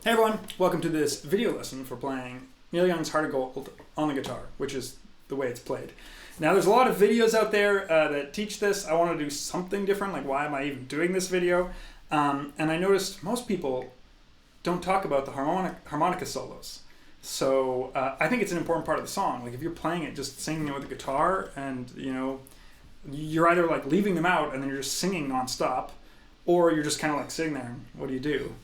Hey everyone, welcome to this video lesson for playing Neil Young's Heart of Gold on the guitar, which is the way it's played. Now there's a lot of videos out there that teach this. I want to do something different, like why am I even doing this video? And I noticed most people don't talk about the harmonica solos. So I think it's an important part of the song. Like if you're playing it, just singing it with the guitar, and you know, you're either like leaving them out and then you're just singing nonstop, or you're just kind of like sitting there and what do you do?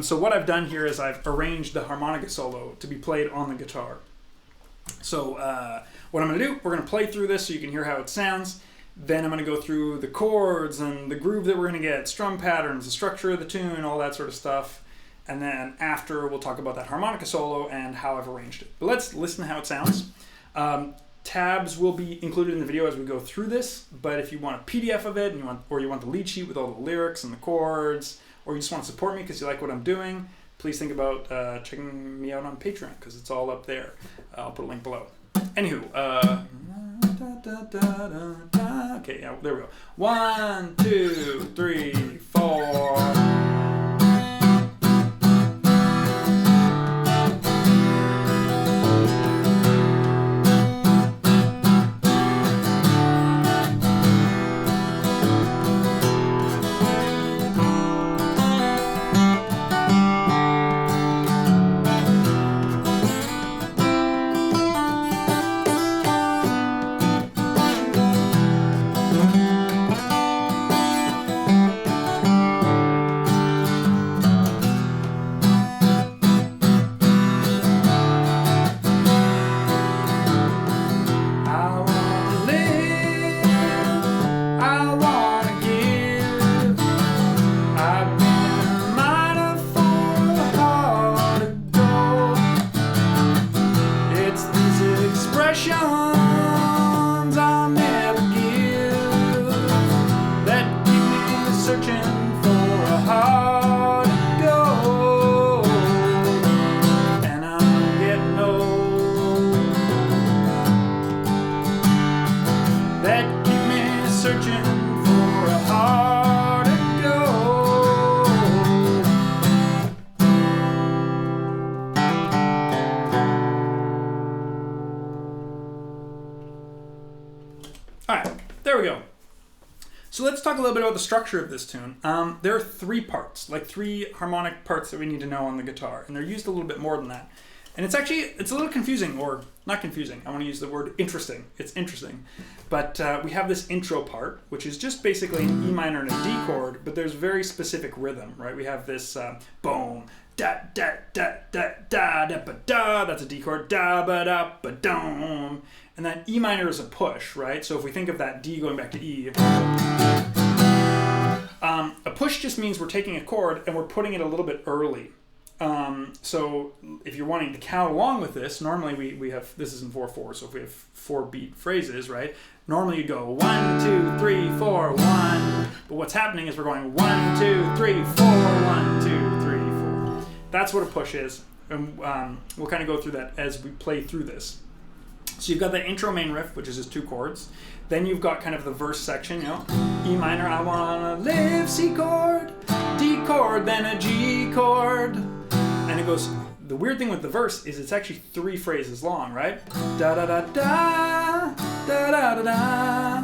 So what I've done here is I've arranged the harmonica solo to be played on the guitar. So what I'm going to do, we're going to play through this so you can hear how it sounds. Then I'm going to go through the chords and the groove that we're going to get, strum patterns, the structure of the tune, all that sort of stuff. And then after, we'll talk about that harmonica solo and how I've arranged it. But let's listen to how it sounds. Tabs will be included in the video as we go through this, but if you want a PDF of it, and you want the lead sheet with all the lyrics and the chords, or you just want to support me because you like what I'm doing, please think about checking me out on Patreon because it's all up there. I'll put a link below. Anywho, okay, yeah, there we go. 1, 2, 3, 4. Alright, there we go. So let's talk a little bit about the structure of this tune. There are 3 parts, like 3 harmonic parts that we need to know on the guitar, and they're used a little bit more than that. And it's a little confusing, or not confusing, I want to use the word interesting. It's interesting. But we have this intro part, which is just basically an E minor and a D chord, but there's very specific rhythm, right? We have this boom, da da da da da da ba da, that's a D chord, da ba da ba dum. And that E minor is a push, right? So if we think of that D going back to E, a push just means we're taking a chord and we're putting it a little bit early. So if you're wanting to count along with this, normally we have, this is in 4/4, so if we have 4 beat phrases, right? Normally you go 1, 2, 3, 4, 1. But what's happening is we're going 1, 2, 3, 4, 1, 2, 3, 4. That's what a push is. And we'll kind of go through that as we play through this. So you've got the intro main riff, which is just 2 chords. Then you've got kind of the verse section, you know, E minor, I wanna live, C chord, D chord, then a G chord. And it goes, the weird thing with the verse is it's actually 3 phrases long, right? Da da da da, da da da da,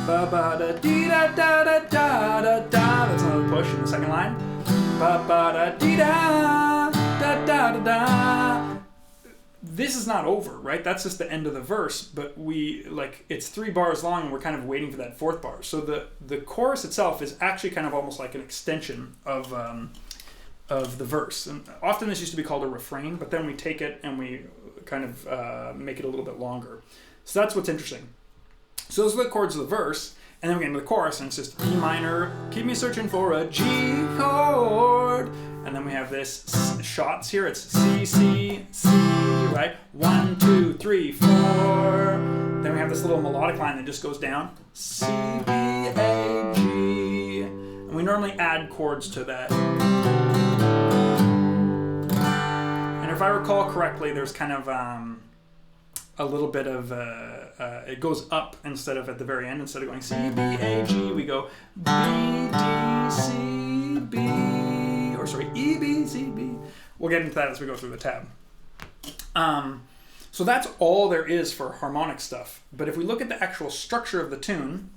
ba ba da dee da da da da da da. That's another push in the second line. Ba ba da dee da, da da da da. This is not over, right? That's just the end of the verse, but it's 3 bars long and we're kind of waiting for that 4th bar. So the chorus itself is actually kind of almost like an extension of the verse. And often this used to be called a refrain, but then we take it and we kind of make it a little bit longer. So that's what's interesting. So those are the chords of the verse, and then we get into the chorus and it's just E minor, keep me searching for a G chord. And then we have this shots here, it's C, C, C, right? 1, 2, 3, 4. Then we have this little melodic line that just goes down. C, B, A, G. And we normally add chords to that. And if I recall correctly, there's kind of a little bit of, it goes up instead of at the very end. Instead of going C, B, A, G, we go B, D, C, B. Or sorry, E, B, C, B. we'll get into that as we go through the tab. So that's all there is for harmonic stuff. But if we look at the actual structure of the tune,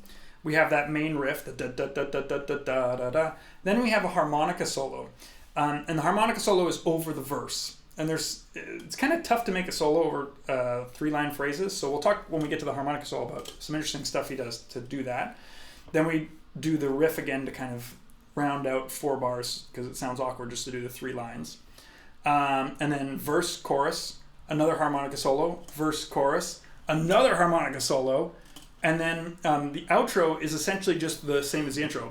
we have that main riff, the da da da da da da da da da. Then we have a harmonica solo, and the harmonica solo is over the verse. And it's kind of tough to make a solo over 3-line phrases. So we'll talk when we get to the harmonica solo about some interesting stuff he does to do that. Then we do the riff again to kind of round out 4 bars because it sounds awkward just to do the 3 lines. And then verse, chorus, another harmonica solo, verse, chorus, another harmonica solo, and then the outro is essentially just the same as the intro.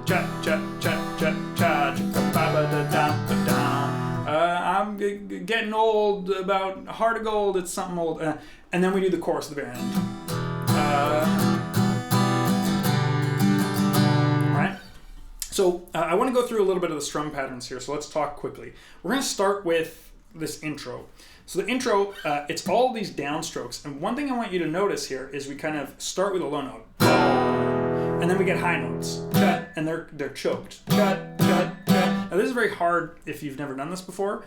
Cha cha cha cha cha cha ba ba da da ba da. I'm getting old, about heart of gold. It's something old, and then we do the chorus at the very end. Right. So I want to go through a little bit of the strum patterns here. So let's talk quickly. We're going to start with this intro. So the intro, it's all these downstrokes. And one thing I want you to notice here is we kind of start with a low note. And then we get high notes. Cut, and they're choked. Cut, cut, cut. Now this is very hard if you've never done this before.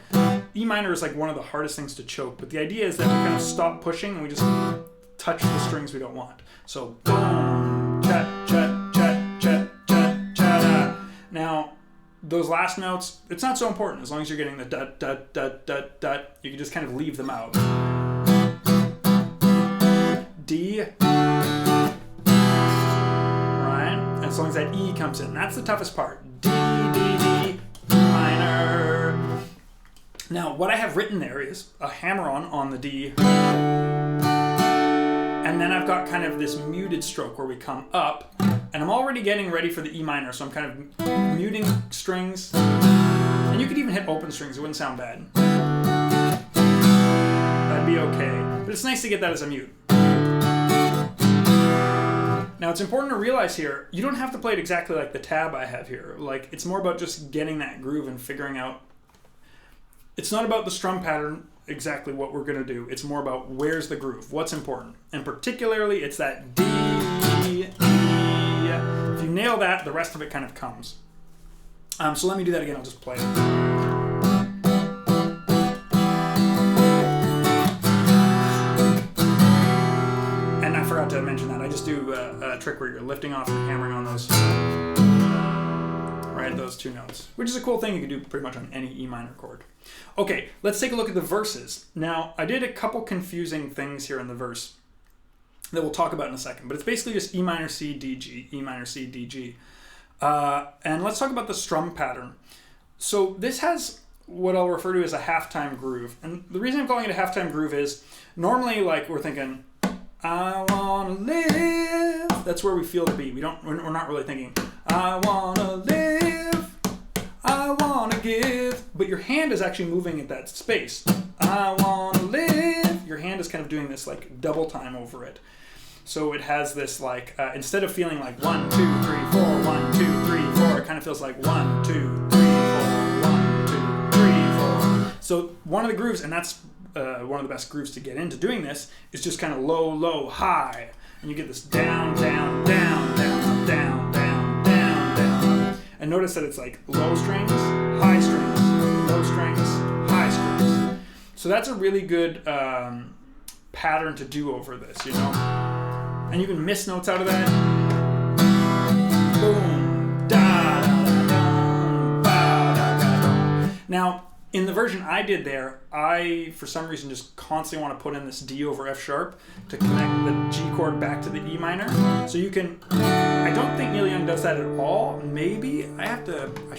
E minor is like one of the hardest things to choke. But the idea is that we kind of stop pushing and we just touch the strings we don't want. So boom, chat, chat, chat, chat, chat, chat. Now, those last notes, it's not so important as long as you're getting the dut, dut, dut, dut, dut. You can just kind of leave them out. D, right? And as long as that E comes in, that's the toughest part. D, D, D, minor. Now, what I have written there is a hammer-on on the D, and then I've got kind of this muted stroke where we come up, and I'm already getting ready for the E minor, so I'm kind of muting strings. And you could even hit open strings, it wouldn't sound bad. That'd be okay. But it's nice to get that as a mute. Now it's important to realize here, you don't have to play it exactly like the tab I have here. Like, it's more about just getting that groove and figuring out. It's not about the strum pattern, exactly what we're going to do. It's more about where's the groove, what's important. And particularly, it's that D, E. If you nail that, the rest of it kind of comes. So let me do that again. I'll just play it. And I forgot to mention that. I just do a trick where you're lifting off and hammering on those, right, those 2 notes, which is a cool thing you can do pretty much on any E minor chord. Okay, let's take a look at the verses. Now, I did a couple confusing things here in the verse that we'll talk about in a second, but it's basically just E minor, C, D, G, E minor, C, D, G. And let's talk about the strum pattern. So this has what I'll refer to as a halftime groove. And the reason I'm calling it a halftime groove is normally like we're thinking, I wanna live. That's where we feel the beat. We're not really thinking, I wanna live, I wanna give. But your hand is actually moving at that space. I wanna live. Your hand is kind of doing this like double time over it. So it has this like, instead of feeling like 1, 2, 3, 4, 1, 2, 3, 4, it kind of feels like 1, 2, 3, 4, 1, 2, 3, 4. So one of the grooves, and that's one of the best grooves to get into doing this, is just kind of low, low, high. And you get this down, down, down, down, down, down, down, down. And notice that it's like low strings, high strings, low strings, high strings. So that's a really good pattern to do over this, you know? And you can miss notes out of that. Boom, da, da, da, ba, da, da, da. Now, in the version I did there, I, for some reason, just constantly want to put in this D over F sharp to connect the G chord back to the E minor. So you can, I don't think Neil Young does that at all. Maybe. I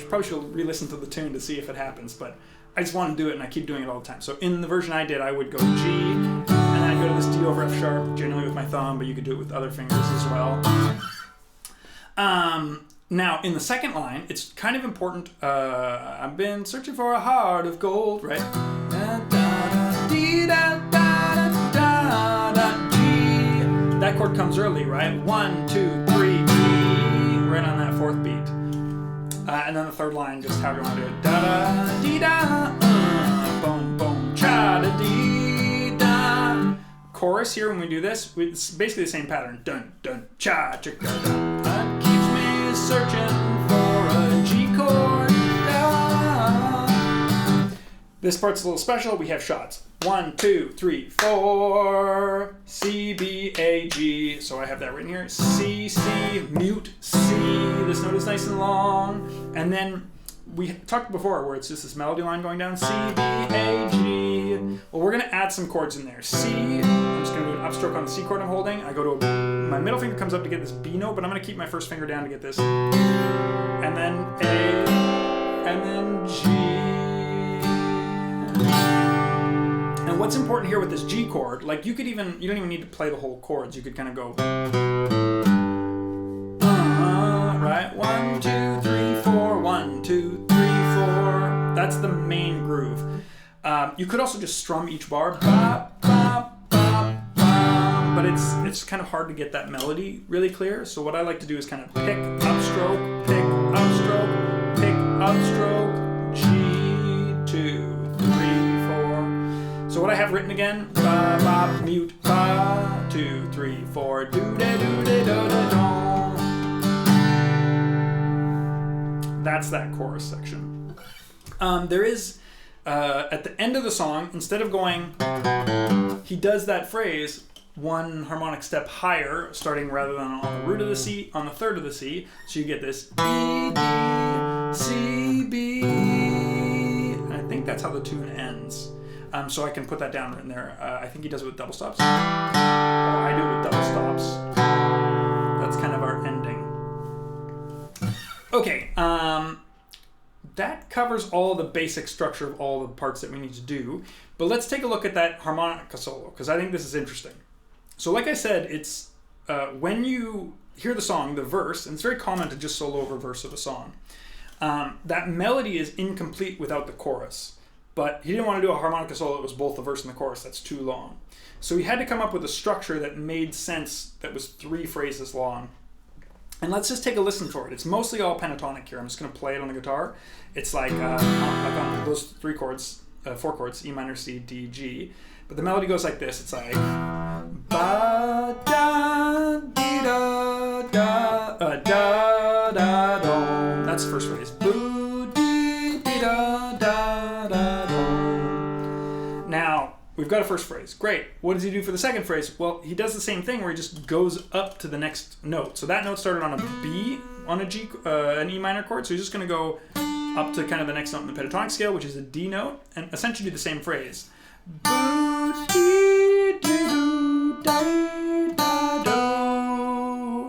probably should re-listen to the tune to see if it happens, but I just want to do it and I keep doing it all the time. So in the version I did, I would go G, and then I'd go to this D over F sharp, generally with my thumb, but you could do it with other fingers as well. Now, in the second line, it's kind of important. I've been searching for a heart of gold, right? Da, da, da, dee, da, da, da, da, G. That chord comes early, right? 1, 2, 3, G. Right on that 4th beat. And then the third line, just how you want to do it. Da, da, dee, da, boom, boom, cha, da, dee, da. Chorus here, when we do this, it's basically the same pattern. Dun, dun, cha, cha, da, da. Searching for a G chord. This part's a little special. We have shots. 1, 2, 3, 4. C, B, A, G. So I have that written here. C, C, mute, C. This note is nice and long. And then we talked before where it's just this melody line going down. C, B, A, G. Well, we're going to add some chords in there. C. I'm just going to do an upstroke on the C chord I'm holding. I go to my middle finger comes up to get this B note, but I'm going to keep my first finger down to get this. And then A. And then G. And what's important here with this G chord, like you don't even need to play the whole chords. You could kind of go, right? 1, 2, 3, 4, 1, 2, 3, 4. That's the main groove. You could also just strum each bar, ba, ba, ba, ba, but it's kind of hard to get that melody really clear. So what I like to do is kind of pick, upstroke, pick, upstroke, pick, upstroke, G, 2, 3, 4. So what I have written again, ba, ba, mute, ba, 2, 3, 4, do, da, do, da, do, da, do. That's that chorus section. There is, at the end of the song, instead of going, he does that phrase one harmonic step higher, starting rather than on the root of the C, on the third of the C. So you get this B, D, C, B. And I think that's how the tune ends. So I can put that down in there. I think he does it with double stops. Or I do it with double stops. That's kind of our ending. Okay, that covers all the basic structure of all the parts that we need to do. But let's take a look at that harmonica solo, because I think this is interesting. So like I said, it's when you hear the song, the verse, and it's very common to just solo over verse of a song, that melody is incomplete without the chorus. But he didn't want to do a harmonica solo that was both the verse and the chorus. That's too long. So he had to come up with a structure that made sense, that was 3 phrases long. And let's just take a listen for it. It's mostly all pentatonic here. I'm just going to play it on the guitar. It's like on those 4 chords, E minor, C, D, G. But the melody goes like this. It's like ba da dee da da da da do. That's the first phrase. Boo dee dee da da da do. Now we've got a first phrase. Great. What does he do for the second phrase? Well, he does the same thing where he just goes up to the next note. So that note started on a B on a G, an E minor chord. So he's just going to go up to kind of the next note in the pentatonic scale, which is a D note, and essentially do the same phrase.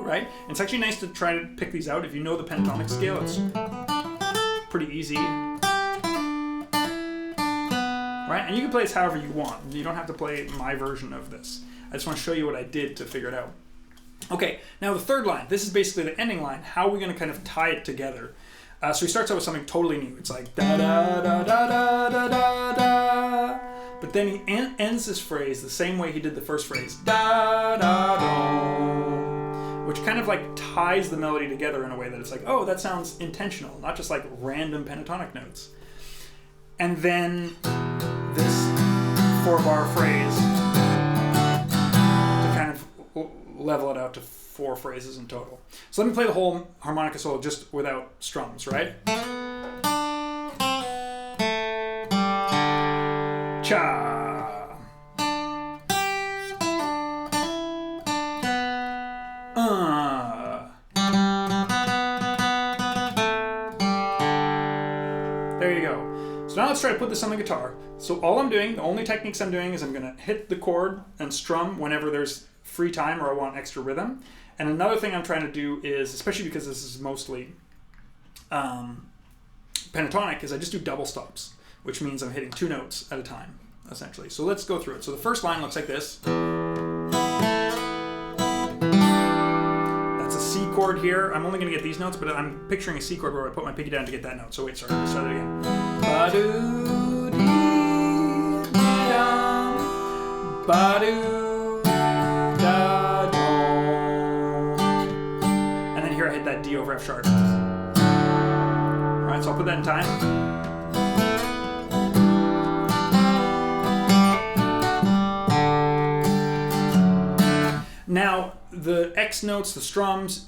Right? And it's actually nice to try to pick these out. If you know the pentatonic scale, it's pretty easy. Right? And you can play this however you want. You don't have to play my version of this. I just want to show you what I did to figure it out. Okay, now the third line. This is basically the ending line. How are we going to kind of tie it together? So he starts out with something totally new. It's like da da da da da da da da. But then he ends this phrase the same way he did the first phrase, da da da, which kind of like ties the melody together in a way that it's like, oh, that sounds intentional, not just like random pentatonic notes. And then this 4-bar phrase to kind of level it out to 4 phrases in total. So let me play the whole harmonica solo just without strums, right? Cha. There you go. So now let's try to put this on the guitar. So all I'm doing, the only techniques I'm doing is I'm going to hit the chord and strum whenever there's free time or I want extra rhythm. And another thing I'm trying to do is, especially because this is mostly pentatonic, is I just do double stops, which means I'm hitting 2 notes at a time, essentially. So let's go through it. So the first line looks like this. That's a C chord here. I'm only going to get these notes, but I'm picturing a C chord where I put my pinky down to get that note. So wait, sorry, let's start it again. Ba-do, dee, dee-dum, ba-do, da, do. And then here I hit that D over F sharp. All right, so I'll put that in time. Now, the X notes, the strums,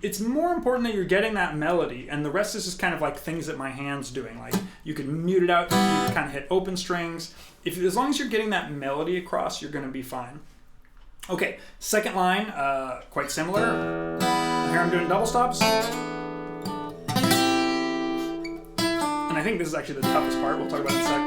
it's more important that you're getting that melody, and the rest is just kind of like things that my hand's doing, like You can mute it out. You can kind of hit open strings. As long as you're getting that melody across, you're going to be fine. Okay, second line, quite similar. Here I'm doing double stops. And I think this is actually the toughest part. We'll talk about it in a sec.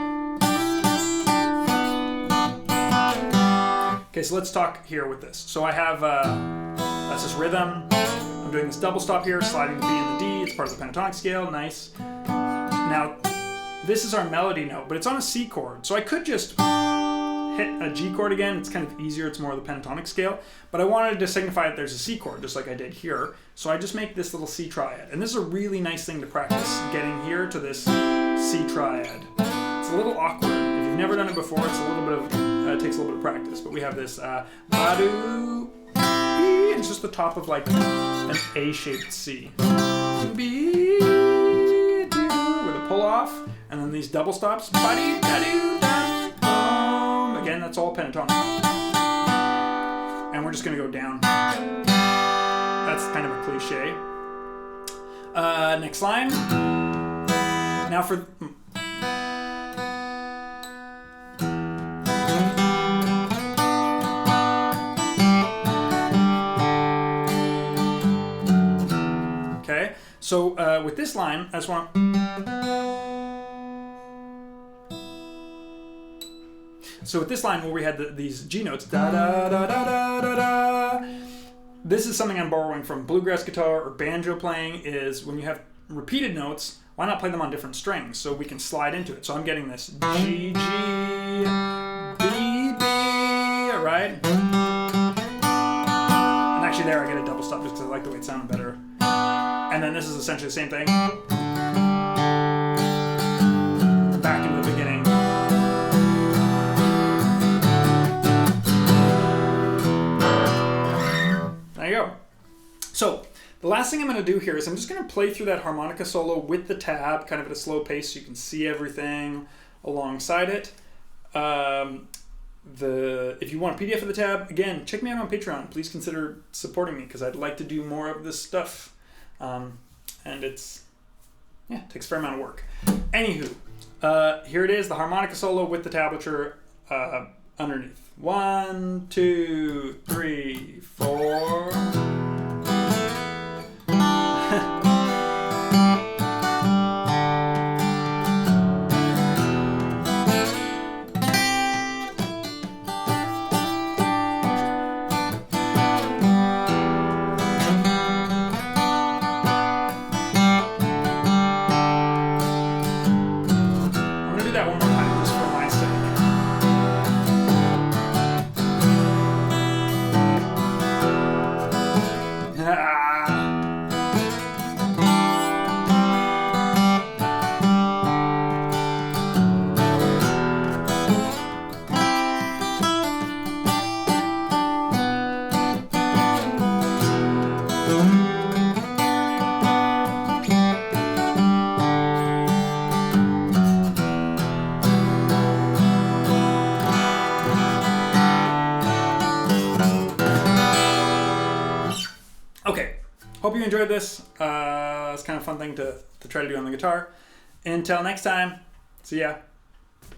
Okay, so let's talk here with this. So I have, that's this rhythm. I'm doing this double stop here, sliding the B and the D. It's part of the pentatonic scale, nice. Now, this is our melody note, but it's on a C chord. So I could just hit a G chord again. It's kind of easier, it's more of the pentatonic scale. But I wanted to signify that there's a C chord, just like I did here. So I just make this little C triad. And this is a really nice thing to practice, getting here to this C triad. It's a little awkward. If you've never done it before, it's a little bit of, it takes a little bit of practice. But we have this ba-do, B, it's just the top of like an A-shaped C. B, do, with a pull off, and then these double stops. Ba-dee, da-doo, da, boom. Again, that's all pentatonic. And we're just gonna go down. That's kind of a cliche. Next line. Now for... Okay, so with this line, I just want... So with this line where we had these G notes, da da da da da da da, this is something I'm borrowing from bluegrass guitar or banjo playing, is when you have repeated notes, why not play them on different strings so we can slide into it? So I'm getting this G, G, B, B, right? And actually there I get a double stop just because I like the way it sounded better. And then this is essentially the same thing. Back into the beginning. There you go. So the last thing I'm going to do here is I'm just going to play through that harmonica solo with the tab, kind of at a slow pace so you can see everything alongside it. If you want a PDF of the tab, again, check me out on Patreon. Please consider supporting me because I'd like to do more of this stuff. And it takes a fair amount of work. Anywho, here it is, the harmonica solo with the tablature underneath. 1, 2, 3, 4. Hope you enjoyed this. It's kind of a fun thing to try to do on the guitar. Until next time, see ya.